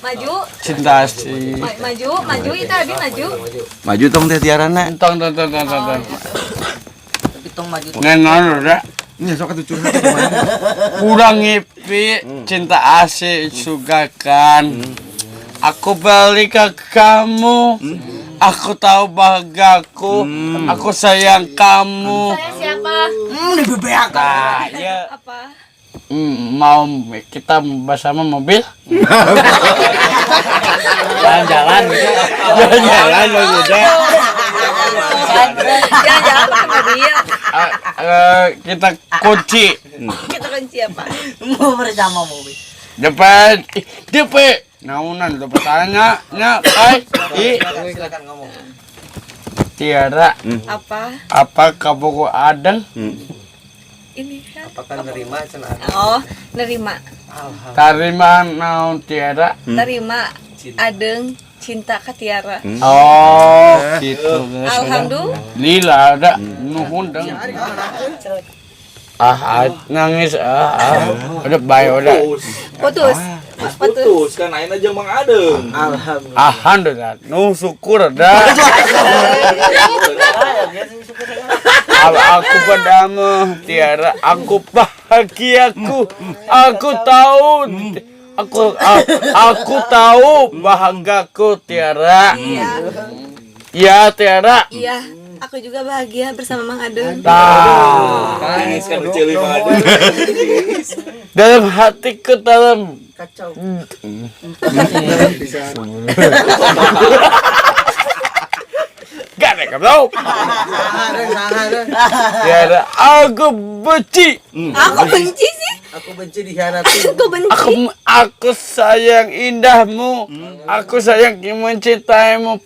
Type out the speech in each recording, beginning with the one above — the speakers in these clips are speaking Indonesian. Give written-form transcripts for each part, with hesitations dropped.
Maju. Cinta asih. Maju itu abi maju. Maju tong teh tiarana. Tong. Hitung maju. Ngenon udah. Ini sok atuh curhat kemana? Kurang ngipi cinta asih sugakan. Aku balik ke kamu. Aku tahu bahagiaku. Aku sayang kamu. Saya siapa? Lebih beak. Nah, ya. Apa? Mau kita bersama mobil? Jalan-jalan gitu. Jalan-jalan udah. Jalan-jalan ke mobil. Kita kunci. Kita kunci apa? Mau bersama mobil. Depan. Naunan udah pertanyaan. Silakan ngomong. Tiara, Apa? kamu adeng? Ini kan. Apakah nerima cenah? Oh, nerima. Tarima naon Tiara? Terima. Adeng cinta ke Tiara. Oh, gitu. Alhamdulillah. Ada nuhun deng. Nangis udah baik udah. Putus kan ayeuna jeung Mang Adeng. Alhamdulillah. Nu syukur dah. Aku padamu Tiara, aku bahagiaku. Aku tahu bahagiaku Tiara. Iya Tiara. Iya, aku juga bahagia bersama Mang Adeng. Nangis kan ceuleum Mang Adeng. Dalam hatiku dalam Kacau. gak ada kamu. Tiara, aku benci. Aku benci sih. Aku benci dikhianati. Aku benci. Aku sayang indahmu. Aku sayang mencintaimu.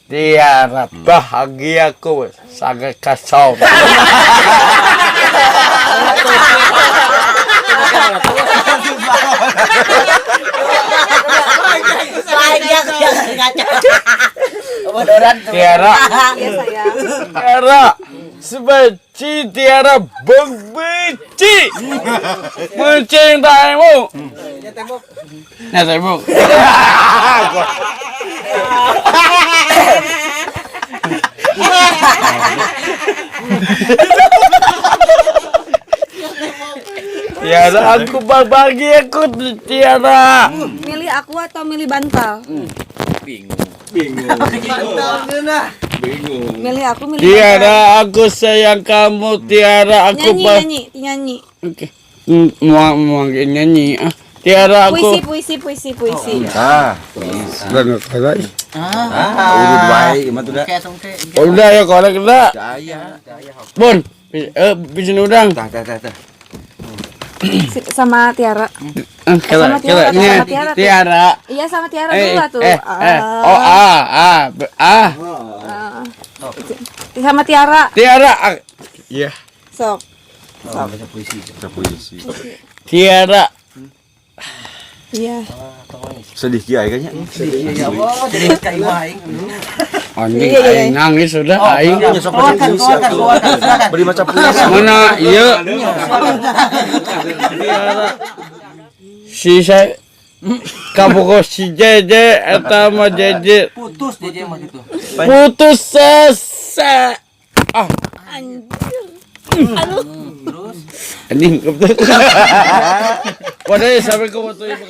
Tiara, bahagiaku sangat kacau. Tiara, Iya sayang. Tiara, sebenci Tiara benci mencintaimu. Ya tembok. Tiara, aku bahagiaku Tiara. Milih aku atau milih bantal? Bingung. Milih aku milih bantal. Tiara, aku sayang kamu Tiara. Aku Nyanyi. Oke. Mau nyanyi. Tiara aku. Puisi. Udah kata. Urut wae imah tuh dah. Udah ya korek dah. Daya. Bun, bikin udang. Tah. Sama Tiara. Kela Tiara. Tiara. Iya sama Tiara dulu lah tuh. Sama Tiara. Tiara. Iya. Sok. Baca puisi. Tiara. Iya. Sedih kiai kayaknya. Oh, jadi kayu aing. Anjing aing nangis sudah aing. Sok baca puisi atuh. Beri baca puisi. Mana ieu? Tiara. Si saya kaboko si Jeje eta mah Jeje. Putus dia mah gitu. Putus sese. Anjir. Terus Anjing kebetulan. Waduh sampai ke waktu ibu